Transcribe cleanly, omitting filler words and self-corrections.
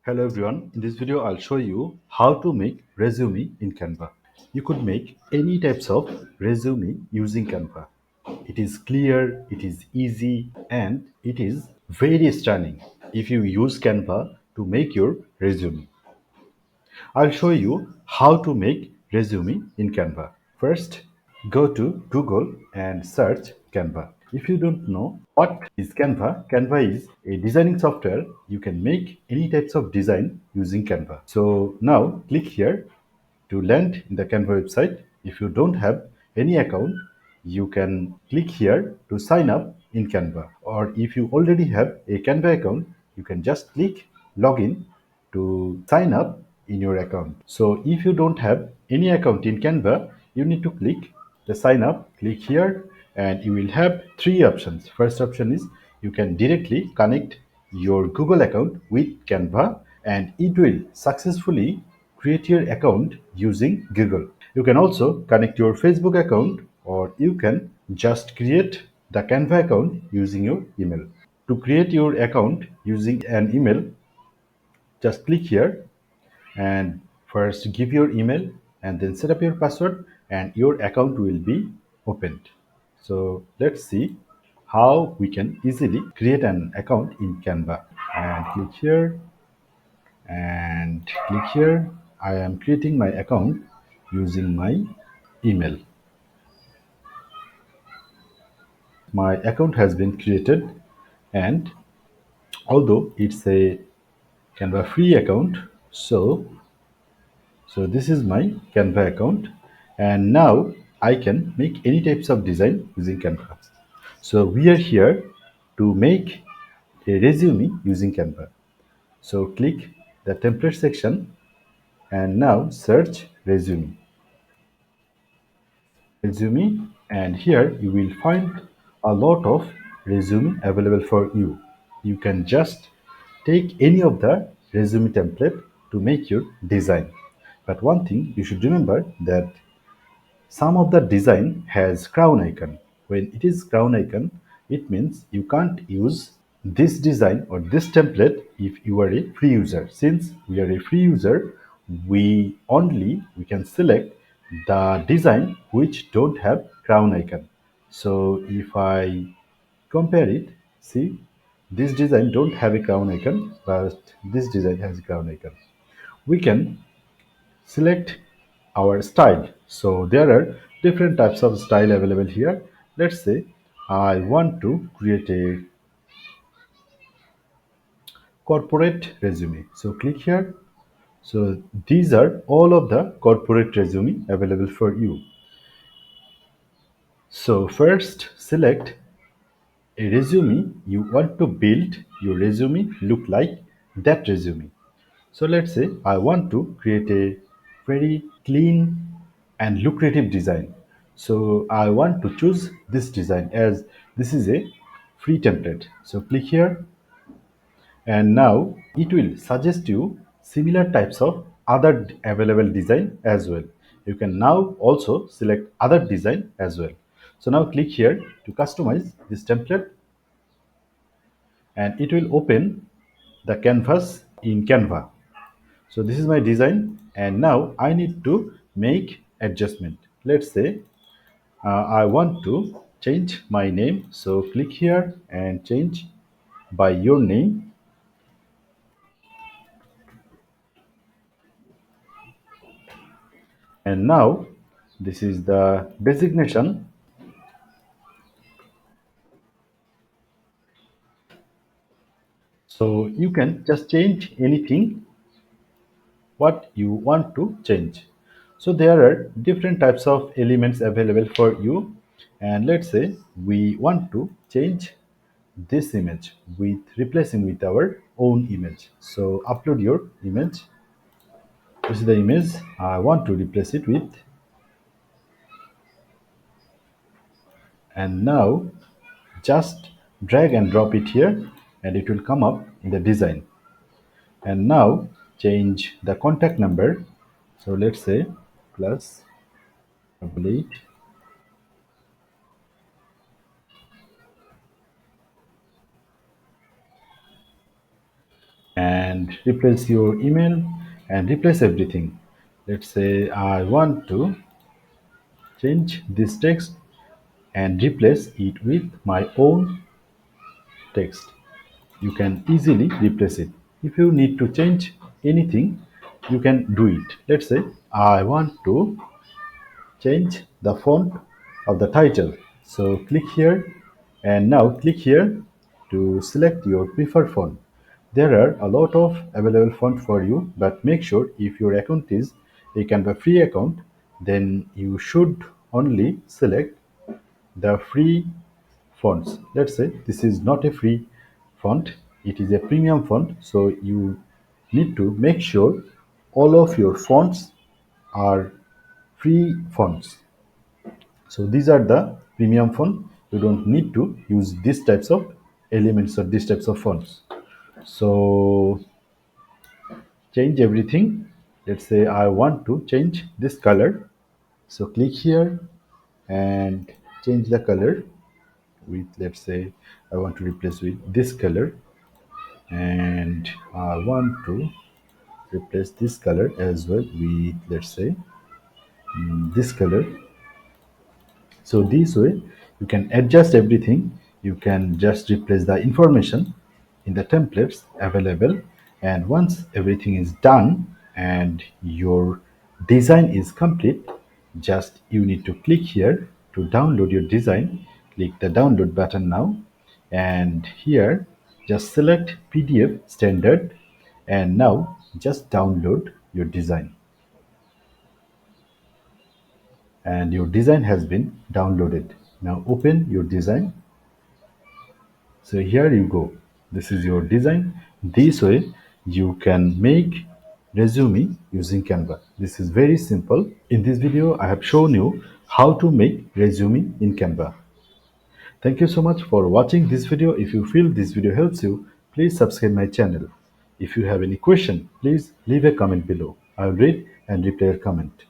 Hello everyone, in this video I'll show you how to make resume in Canva. You could make any types of resume using Canva. It is clear, it is easy and it is very stunning if you use Canva to make your resume. I'll show you how to make resume in Canva. First, go to Google and search Canva. If you don't know what is Canva, Canva is a designing software. You can make any types of design using Canva. So now click here to land in the Canva website. If you don't have any account, you can click here to sign up in Canva. Or if you already have a Canva account, you can just click login to sign up in your account. So if you don't have any account in Canva, you need to click the sign up, click here, and you will have three options. First option is you can directly connect your Google account with Canva and it will successfully create your account using Google. You can also connect your Facebook account or you can just create the Canva account using your email. To create your account using an email, just click here and first give your email and then set up your password and your account will be opened. So let's see how we can easily create an account in Canva. And click here and click here. I am creating my account using my email. My account has been created, and although it's a Canva free account, so this is my Canva account, and now I can make any types of design using Canva. So we are here to make a resume using Canva. So click the template section and now search resume, and here you will find a lot of resume available for you. You can just take any of the resume template to make your design. But one thing you should remember that some of the design has crown icon. When it is crown icon, it means you can't use this design or this template if you are a free user. Since we are a free user, we can select the design which don't have crown icon. So if I compare it, see this design don't have a crown icon, but this design has a crown icon. We can select our style. So there are different types of style available here. Let's say I want to create a corporate resume. So click here. So these are all of the corporate resume available for you. So first select a resume you want to build your resume look like that resume. So let's say I want to create a very clean and lucrative design. So I want to choose this design as this is a free template. So click here and now it will suggest you similar types of other available design as well. You can now also select other design as well. So now click here to customize this template and it will open the canvas in Canva. So this is my design and now I need to make adjustment. Let's say I want to change my name. So click here and change by your name. And now this is the designation. So you can just change anything what you want to change. So there are different types of elements available for you. And let's say we want to change this image with replacing with our own image. So upload your image. This is the image I want to replace it with. And now just drag and drop it here and it will come up in the design. And now change the contact number. So let's say plus double eight and replace your email and replace everything. Let's say I want to change this text and replace it with my own text. You can easily replace it. If you need to change anything, you can do it. Let's say I want to change the font of the title. So click here and now click here to select your preferred font. There are a lot of available font for you, but make sure if your account is a Canva free account, then you should only select the free fonts. Let's say this is not a free font, it is a premium font. So you need to make sure all of your fonts are free fonts. So these are the premium font. You don't need to use these types of elements or these types of fonts. So change everything. Let's say I want to change this color. So click here and change the color with, let's say I want to replace with this color, and I want to replace this color as well with, let's say, this color. So this way you can adjust everything. You can just replace the information in the templates available, and once everything is done and your design is complete, just you need to click here to download your design. Click the download button now, and here just select PDF standard, and now just download your design, and your design has been downloaded. Now open your design. So here you go. This is your design. This way you can make resume using Canva. This is very simple. In this video, I have shown you how to make resume in Canva. Thank you so much for watching this video. If you feel this video helps you, please subscribe my channel. If you have any question, please leave a comment below. I will read and reply your comment.